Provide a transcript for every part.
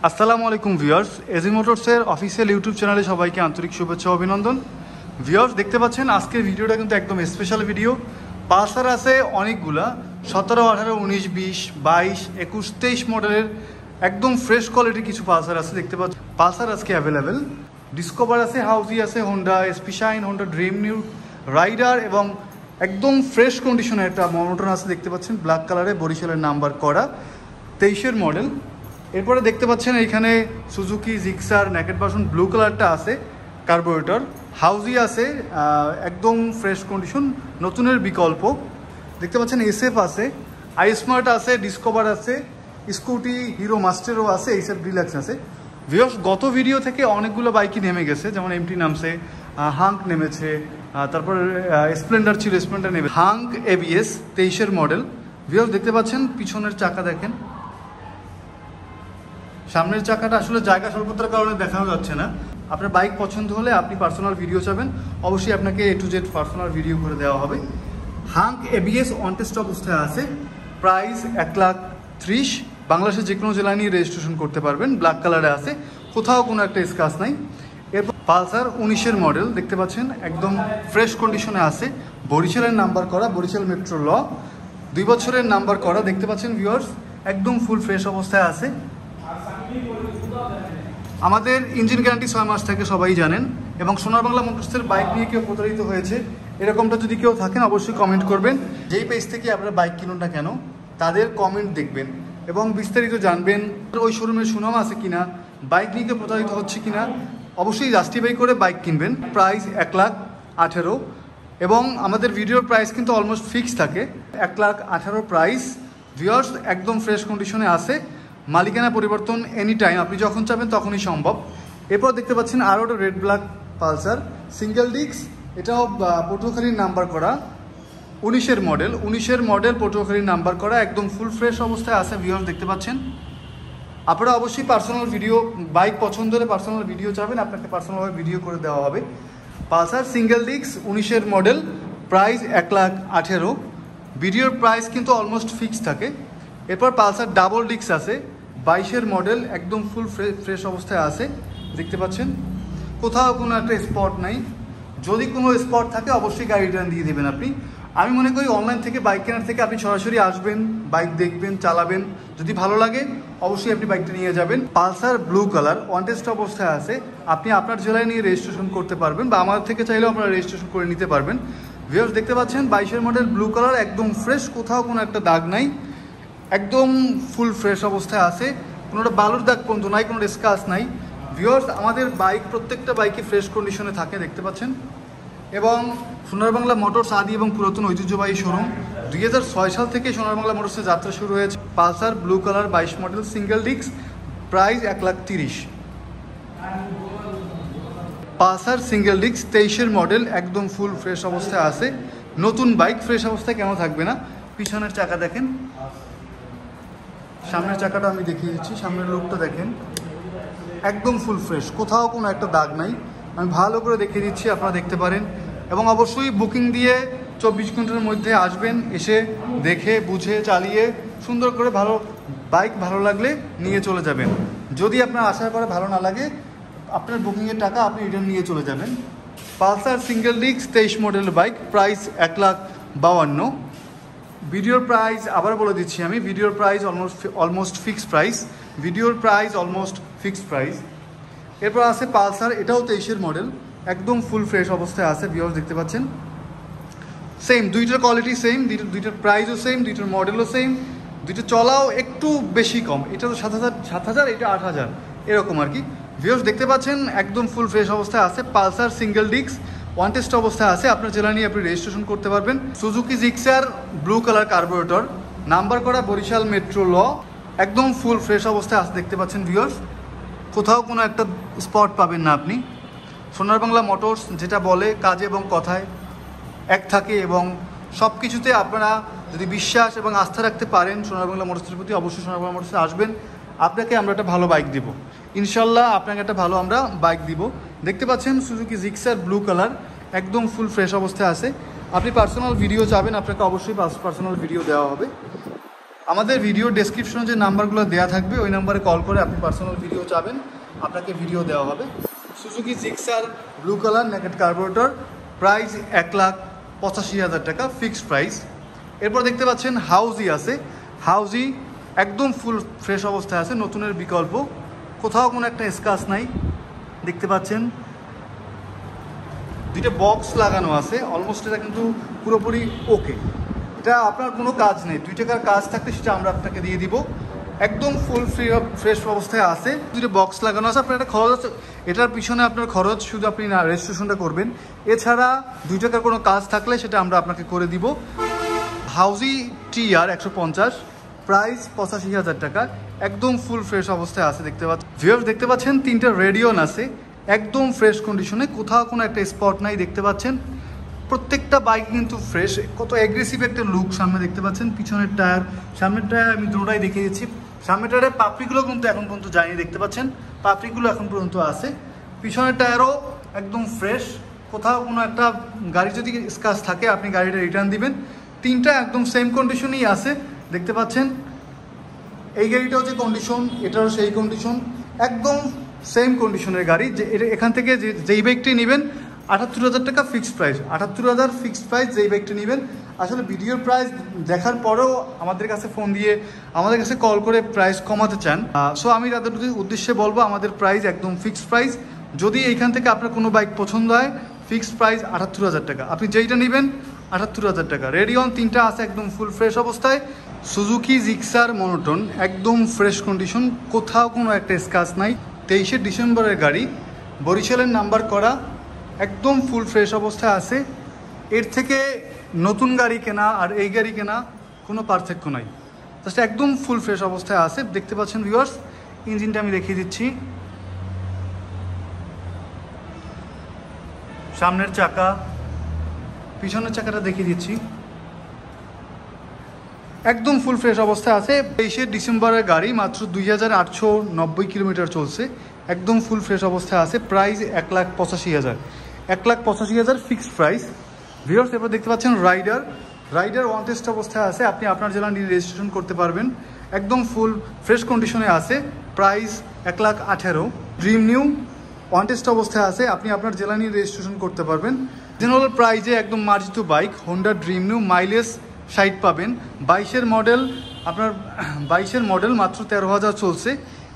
আসসালামু আলাইকুম viewers, AG মোটরসের official YouTube চ্যানেলে সবাইকে আন্তরিক শুভেচ্ছা ও অভিনন্দন। ভিউয়ার্স, দেখতে পাচ্ছেন আজকের ভিডিওটা কিন্তু একদম স্পেশাল ভিডিও। পালসার আছে অনেকগুলা, 17, 18, 19, 20, 22, 21, 23 মডেলের একদম ফ্রেশ কোয়ালিটির কিছু পালসার আছে। দেখতে পাচ্ছেন পালসার আজকে অ্যাভেলেবেল। ডিসকভার আছে, হাউজি আছে, Honda SP Shine, Honda Dream new, rider এবং একদম ফ্রেশ কন্ডিশনের একটা মনোটন আছে। দেখতে পাচ্ছেন ব্ল্যাক কালারে বরিশালের নাম্বার করা 23-এর মডেল। এরপরে দেখতে পাচ্ছেন এইখানে Suzuki Gixxer naked version blue কালারটা আছে, কার্বোরেটর। হাউজি আছে একদম ফ্রেশ কন্ডিশন, নতুনের বিকল্প। দেখতে পাচ্ছেন এসএফ আছে, আইস্মার্ট আছে, ডিসকভার আছে, স্কুটি হিরো মাস্টারও আছে, এসএফ ডিলাক্স আছে। ভিউয়ার্স, গত ভিডিও থেকে অনেকগুলো বাইকই নেমে গেছে, যেমন এমটি নামছে, হাঙ্ক নেমেছে, তারপর স্প্লেন্ডার ছিল, স্প্লেন্ডার নেমে, হাঙ্ক এবিএস 23-এর মডেল। ভিউয়ার্স, দেখতে পাচ্ছেন পিছনের চাকা দেখেন, সামনের চাকাটা আসলে জায়গা স্বল্পতার কারণে দেখানো যাচ্ছে না। আপনার বাইক পছন্দ হলে আপনি পার্সোনাল ভিডিও চাবেন, অবশ্যই আপনাকে A to Z personal video করে দেওয়া হবে। হাঙ্ক এবিএস অন টেস্ট অবস্থায় আছে, প্রাইস 1,30,000। বাংলাদেশের যে কোনো জেলায় নিয়ে রেজিস্ট্রেশন করতে পারবেন। ব্ল্যাক কালারে আছে, কোথাও কোনো একটা স্ক্র্যাচ নাই। এরপর পালসার 19-এর মডেল দেখতে পাচ্ছেন, একদম ফ্রেশ কন্ডিশনে আছে, বরিশালের নাম্বার করা, বরিশাল মেট্রো ল, 2 বছরের নাম্বার করা। দেখতে পাচ্ছেন ভিউয়ার্স, একদম ফুল ফ্রেশ অবস্থায় আছে। আমাদের ইঞ্জিন গ্যারান্টি 6 মাস থেকে সবাই জানেন। এবং সোনার বাংলা মোটরসের বাইক নিয়ে কেউ প্রতারিত হয়েছে এরকমটা যদি কেউ থাকেন, অবশ্যই কমেন্ট করবেন। যেই পেজ থেকে আপনারা বাইক কিনুন না কেন, তাদের কমেন্ট দেখবেন এবং বিস্তারিত জানবেন। ওই শোরুমের সুনাম আছে কিনা, বাইক নিয়ে কেউ প্রতারিত হচ্ছে কিনা, অবশ্যই জাস্টিফাই করে বাইক কিনবেন। প্রাইস 1,18,000 এবং আমাদের ভিডিওর প্রাইস কিন্তু অলমোস্ট ফিক্স থাকে। 1,18,000 প্রাইস। ভিউয়ার্স, একদম ফ্রেশ কন্ডিশনে আছে, মালিকানা পরিবর্তন এনি টাইম, আপনি যখন চাবেন তখনই সম্ভব। এরপর দেখতে পাচ্ছেন আরও একটা red black Pulsar single disk, এটাও পটুয়াখালীর নাম্বার করা, 19-এর মডেল। 19-এর মডেল, পটুয়াখালীর নাম্বার করা, একদম ফুল ফ্রেশ অবস্থায় আছে। ভিউয়ার্স, দেখতে পাচ্ছেন। আপনারা অবশ্যই পার্সোনাল ভিডিও, বাইক পছন্দ হলে পার্সোনাল ভিডিও চাবেন, আপনাকে পার্সোনালভাবে ভিডিও করে দেওয়া হবে। পালসার সিঙ্গেল ডিস্ক 19-এর মডেল, প্রাইস 1,18,000। ভিডিওর প্রাইস কিন্তু অলমোস্ট ফিক্স থাকে। এরপর পালসার ডাবল ডিস্ক আছে, 22-এর মডেল, একদম ফুল ফ্রেশ অবস্থায় আছে। দেখতে পাচ্ছেন কোথাও কোনো একটা স্পট নাই। যদি কোনো স্পট থাকে অবশ্যই গাড়ি রিটার্ন দিয়ে দেবেন আপনি। আমি মনে করি অনলাইন থেকে বাইক কেনার থেকে আপনি সরাসরি আসবেন, বাইক দেখবেন, চালাবেন, যদি ভালো লাগে অবশ্যই আপনি বাইকটা নিয়ে যাবেন। Pulsar blue colour on test অবস্থায় আছে, আপনি আপনার জেলায় নিয়ে রেজিস্ট্রেশন করতে পারবেন বা আমাদের থেকে চাইলেও আপনারা রেজিস্ট্রেশন করে নিতে পারবেন। ভিউয়ার্স, দেখতে পাচ্ছেন 22-এর মডেল ব্লু কালার, একদম ফ্রেশ, কোথাও কোনো একটা দাগ নাই, একদম ফুল ফ্রেশ অবস্থায় আছে, কোনোটা বালুর দাগ পর্যন্ত নাই, কোনো স্ক্র্যাচ নাই। ভিউয়ার্স, আমাদের বাইক প্রত্যেকটা বাইকে ফ্রেশ কন্ডিশনে থাকে, দেখতে পাচ্ছেন। এবং সোনার বাংলা মোটরস আদি এবং পুরাতন ঐতিহ্যবাহী শোরুম, 2006 সাল থেকে সোনার বাংলা মোটরসের যাত্রা শুরু হয়েছে। Pulsar blue colour 22 model single disc, price 1,30,000। Pulsar single disc 23-এর মডেল, একদম ফুল ফ্রেশ অবস্থায় আছে, নতুন বাইক, ফ্রেশ অবস্থায় কেন থাকবে না। পিছনের চাকা দেখেন, সামনের চাকাটা আমি দেখিয়ে দিচ্ছি, সামনের লুকটা দেখেন, একদম ফুল ফ্রেশ, কোথাও কোনো একটা দাগ নাই। আমি ভালো করে দেখিয়ে দিচ্ছি, আপনারা দেখতে পারেন। এবং অবশ্যই বুকিং দিয়ে 24 ঘন্টার মধ্যে আসবেন, এসে দেখে বুঝে চালিয়ে সুন্দর করে ভালো বাইক ভালো লাগলে নিয়ে চলে যাবেন। যদি আপনার আসার পরে ভালো না লাগে, আপনার বুকিংয়ের টাকা আপনি রিটার্ন নিয়ে চলে যাবেন। Pulsar single disk 23 model bike, price 1,52,000। ভিডিওর প্রাইস আবার বলে দিচ্ছি আমি, ভিডিওর প্রাইস অলমোস্ট ফিক্সড প্রাইস, ভিডিওর প্রাইস অলমোস্ট ফিক্সড প্রাইস। এরপর আছে পালসার, এটাও 23-এর মডেল, একদম ফুল ফ্রেশ অবস্থায় আছে। ভিউয়ার্স, দেখতে পাচ্ছেন সেম, দুইটার কোয়ালিটি সেম, দুইটার প্রাইসও সেম, দুইটার মডেলও সেম, দুইটা চলাও একটু বেশি কম। এটা তো 7,000, এটা 8,000 এরকম আর কি। ভিউয়ার্স, দেখতে পাচ্ছেন একদম ফুল ফ্রেশ অবস্থায় আছে। Pulsar single disk one test অবস্থায় আছে, আপনার জেলা নিয়ে আপনি রেজিস্ট্রেশন করতে পারবেন। Suzuki Gixxer blue colour carburettor, number করা বরিশাল মেট্রো ল, একদম ফুল ফ্রেশ অবস্থায় আছে। দেখতে পাচ্ছেন ভিউয়ার্স, কোথাও কোনো একটা স্পট পাবেন না আপনি। সোনার বাংলা মোটরস যেটা বলে কাজে এবং কথায় এক থাকে, এবং সব কিছুতে আপনারা যদি বিশ্বাস এবং আস্থা রাখতে পারেন সোনার বাংলা মোটরসের প্রতি, অবশ্যই সোনার বাংলা মোটরসে আসবেন। আপনাকে আমরা একটা ভালো বাইক দিব, ইনশাল্লাহ আপনাকে একটা ভালো আমরা বাইক দিব। দেখতে পাচ্ছেন সুজুকি জিক্সার ব্লু কালার, একদম ফুল ফ্রেশ অবস্থায় আছে। আপনি পার্সোনাল ভিডিও চাবেন, আপনাকে অবশ্যই পার্সোনাল ভিডিও দেওয়া হবে। আমাদের ভিডিও ডেসক্রিপশনে যে নাম্বারগুলো দেওয়া থাকবে ওই নাম্বারে কল করে আপনি পার্সোনাল ভিডিও চাবেন, আপনাকে ভিডিও দেওয়া হবে। Suzuki Gixxer blue colour naked carburettor, price 1,85,000 টাকা ফিক্সড প্রাইস। এরপর দেখতে পাচ্ছেন হাউজি আছে। হাউজি একদম ফুল ফ্রেশ অবস্থায় আছে, নতুনের বিকল্প, কোথাও কোনো একটা স্ক্র্যাচ নাই। দেখতে পাচ্ছেন দুইটা বক্স লাগানো আছে, অলমোস্ট এটা কিন্তু পুরোপুরি ওকে। এটা আপনার কোনো কাজ নেই, 2 টাকার কাজ থাকলে সেটা আমরা আপনাকে দিয়ে দিব। একদম ফুল ফ্রেশ অবস্থায় আছে, দুটো বক্স লাগানো আছে। আপনার একটা খরচ আছে, এটার পিছনে আপনার খরচ শুধু আপনি না রেজিস্ট্রেশনটা করবেন, এছাড়া 2 টাকার কোনো কাজ থাকলে সেটা আমরা আপনাকে করে দিব। হাউজি TR 150, প্রাইস 85,000 টাকা, একদম ফুল ফ্রেশ অবস্থায় আছে। দেখতে পাচ্ছেন ভিউয়ার্স, দেখতে পাচ্ছেন 3টা রেডিয়ন আছে, একদম ফ্রেশ কন্ডিশনে, কোথাও কোনো একটা স্পট নাই। দেখতে পাচ্ছেন প্রত্যেকটা বাইক কিন্তু ফ্রেশ, কত অ্যাগ্রেসিভ একটা লুক। সামনে দেখতে পাচ্ছেন পিছনের টায়ার, সামনের টায়ার আমি দুটোটাই দেখিয়ে দিচ্ছি। সামনের টায়ারের পাপড়িগুলো কিন্তু এখন পর্যন্ত যায়নি, দেখতে পাচ্ছেন পাপড়িগুলো এখন পর্যন্ত আছে। পিছনের টায়ারও একদম ফ্রেশ, কোথাও কোনো একটা গাড়ি যদি স্ক্র্যাচ থাকে আপনি গাড়িটা রিটার্ন দিবেন। 3টা একদম সেম কন্ডিশনেই আছে। দেখতে পাচ্ছেন এই গাড়িটাও যে কন্ডিশন, এটাও সেই কন্ডিশন, একদম সেম কন্ডিশনের গাড়ি। যে এখান থেকে যেই বাইকটি নেবেন 78,000 টাকা ফিক্সড প্রাইস, 78,000 ফিক্সড প্রাইস যেই বাইকটি নেবেন। আসলে ভিডিওর প্রাইস দেখার পরেও আমাদের কাছে ফোন দিয়ে আমাদের কাছে কল করে প্রাইস কমাতে চান, সো আমি তাদের উদ্দেশ্যে বলবো আমাদের প্রাইস একদম ফিক্সড প্রাইস। যদি এইখান থেকে আপনার কোনো বাইক পছন্দ হয়, ফিক্সড প্রাইস 78,000 টাকা, আপনি যেইটা নেবেন 78,000 টাকা। রেডিয়ন 3টা আছে একদম ফুল ফ্রেশ অবস্থায়। সুজুকি জিক্সার মনোটন একদম ফ্রেশ কন্ডিশন, কোথাও কোনো একটা স্ক্র্যাচ নাই। 23শে ডিসেম্বরের গাড়ি, বরিশালের নাম্বার করা, একদম ফুল ফ্রেশ অবস্থায় আছে। এর থেকে নতুন গাড়ি কেনা আর এই গাড়ি কেনা কোনো পার্থক্য নাই, জাস্ট একদম ফুল ফ্রেশ অবস্থায় আছে। দেখতে পাচ্ছেন ভিউয়ার্স, ইঞ্জিনটা আমি দেখিয়ে দিচ্ছি। সামনের চাকা, পিছনের চাকাটা দেখিয়ে দিচ্ছি, একদম ফুল ফ্রেশ অবস্থায় আছে। 23শে ডিসেম্বরের গাড়ি, মাত্র 2,890 কিলোমিটার চলছে, একদম ফুল ফ্রেশ অবস্থায় আছে। Price 1,85,000, 1,85,000 fixed price. ভিউয়ার্স, এরপর দেখতে পাচ্ছেন রাইডার ওয়ান টেস্ট অবস্থায় আছে, আপনি আপনার জেলা নিয়ে রেজিস্ট্রেশন করতে পারবেন, একদম ফুল ফ্রেশ কন্ডিশনে আছে। Price 1,18,000। Dream new one test অবস্থায় আছে, আপনি আপনার জেলা নিয়ে রেজিস্ট্রেশন করতে পারবেন। জেনারেল প্রাইজে একদম মার্জিত bike, Honda Dream new, mileage 60 পাবেন। 22-এর মডেল, আপনার 22-এর মডেল, মাত্র 13,000 চলছে,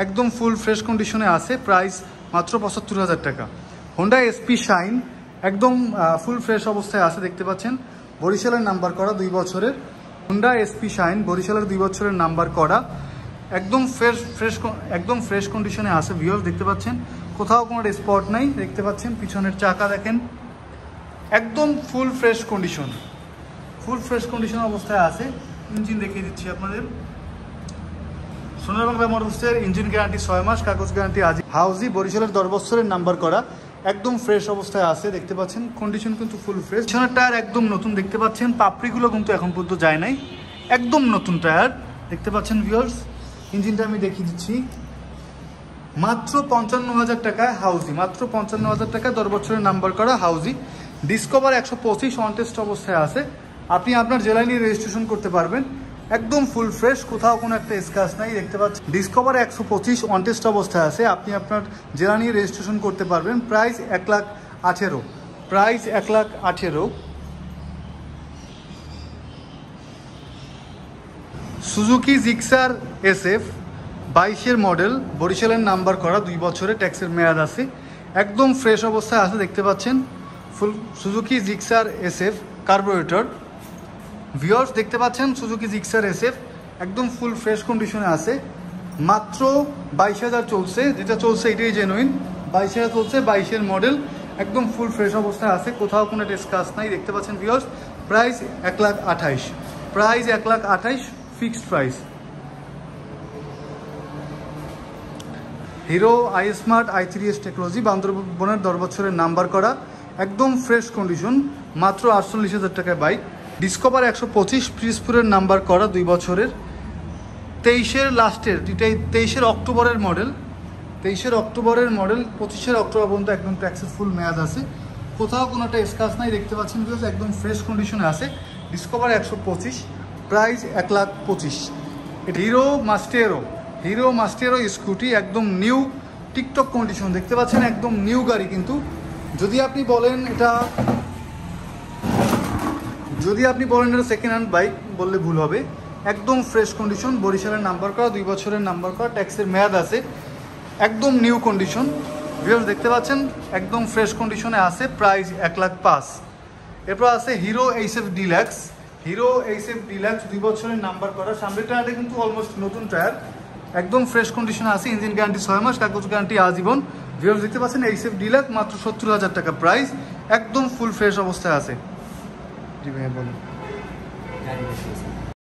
একদম ফুল ফ্রেশ কন্ডিশনে আছে। প্রাইস মাত্র 75,000 টাকা। হোন্ডা SP শাইন একদম ফুল ফ্রেশ অবস্থায় আছে, দেখতে পাচ্ছেন বরিশালের নাম্বার করা 2 বছরের। হোন্ডা SP শাইন বরিশালের 2 বছরের নাম্বার করা, একদম একদম ফ্রেশ কন্ডিশনে আছে। ভিউয়ার্স, দেখতে পাচ্ছেন কোথাও কোনো স্পট নাই। দেখতে পাচ্ছেন পিছনের চাকা দেখেন, একদম ফুল ফ্রেশ কন্ডিশন অবস্থায় আছে। ইঞ্জিন দেখিয়ে দিচ্ছি আপনাদের। সোনার বাংলা মোটরসের ইঞ্জিন গ্যারান্টি 6 মাস, কাগজ গ্যারান্টি আজ। হাউজি বরিশালের 10 বছরের নাম্বার করা, একদম ফ্রেশ অবস্থায় আছে। দেখতে পাচ্ছেন কন্ডিশন কিন্তু ফুল ফ্রেশ। পিছনের টায়ার একদম নতুন, দেখতে পাচ্ছেন পাপড়িগুলো কিন্তু এখন পর্যন্ত যায় নাই, একদম নতুন টায়ার। দেখতে পাচ্ছেন ভিউয়ার্স, ইঞ্জিনটা আমি দেখিয়ে দিচ্ছি। মাত্র 55,000 টাকায় হাউজি, মাত্র 55,000 টাকা, 10 বছরের নাম্বার করা হাউজি। ডিসকভার 125 অন টেস্ট অবস্থায় আছে, আপনি আপনার জেলায় নিয়ে রেজিস্ট্রেশন করতে পারবেন, একদম ফুল ফ্রেশ, কোথাও কোনো একটা স্ক্র্যাচ নাই। দেখতে পাচ্ছেন ডিসকভার 125 অন টেস্ট অবস্থায় আছে, আপনি আপনার জেলা নিয়ে রেজিস্ট্রেশন করতে পারবেন। Price 1,18,000, price 1,18,000। Suzuki Gixxer SF 22-এর মডেল, বরিশালের নাম্বার করা, 2 বছরের, ট্যাক্সের মেয়াদ আছে, একদম ফ্রেশ অবস্থায় আছে। দেখতে পাচ্ছেন full Suzuki Gixxer SF carburettor. Viewers, দেখতে পাচ্ছেন সুজুকি জিক্সার SF একদম ফুল ফ্রেশ কন্ডিশনে আছে, মাত্র 22,000 চলছে, যেটা চলছে এটাই জেনুইন। 22,000 চলছে, 22-এর মডেল, একদম ফুল ফ্রেশ অবস্থায় আছে, কোথাও কোনো স্ক্র্যাচ নাই। দেখতে পাচ্ছেন viewers, price 1,28,000, price 1,28,000 fixed price. Hero iSmart i3s technology, বান্দরবনের 10 বছরের নাম্বার করা, একদম ফ্রেশ কন্ডিশন, মাত্র 48,000 টাকায় বাইক। ডিসকভার 125 পিরিজপুরের নাম্বার করা, 2 বছরের, 23-এর লাস্টের, 23-এর অক্টোবরের মডেল, 23-এর অক্টোবরের মডেল, 25-এর অক্টোবর পর্যন্ত একদম ট্যাক্সের ফুল মেয়াদ আছে, কোথাও কোনো একটা স্ক্র্যাচ নাই। দেখতে পাচ্ছেন বিকজ একদম ফ্রেশ কন্ডিশনে আছে। ডিসকভার 125, প্রাইস 1,25,000, হিরো মাস্টেরো স্কুটি, একদম নিউ টিকটক কন্ডিশন দেখতে পাচ্ছেন, একদম নিউ গাড়ি। কিন্তু যদি আপনি বলেন এটা সেকেন্ড হ্যান্ড বাইক বললে ভুল হবে। একদম ফ্রেশ কন্ডিশন, বরিশালের নাম্বার করা, 2 বছরের নাম্বার করা, ট্যাক্সের মেয়াদ আছে, একদম নিউ কন্ডিশন। ভিউয়ার্স দেখতে পাচ্ছেন একদম ফ্রেশ কন্ডিশনে আছে, প্রাইস 1,05,000। এরপর আছে হিরো এইচএফ ডিলাক্স। 2 বছরের নাম্বার করা, সামনের টায়ারটা কিন্তু অলমোস্ট নতুন টায়ার, একদম ফ্রেশ কন্ডিশনে আছে, ইঞ্জিন গ্যারান্টি 6 মাস, কাগজ গ্যারান্টি আজীবন। ভিউয়ার্স দেখতে পাচ্ছেন এইচএফ ডিলাক্স, মাত্র 70,000 টাকা প্রাইস, একদম ফুল ফ্রেশ অবস্থায় আছে। জি ভাইয়া বলুন।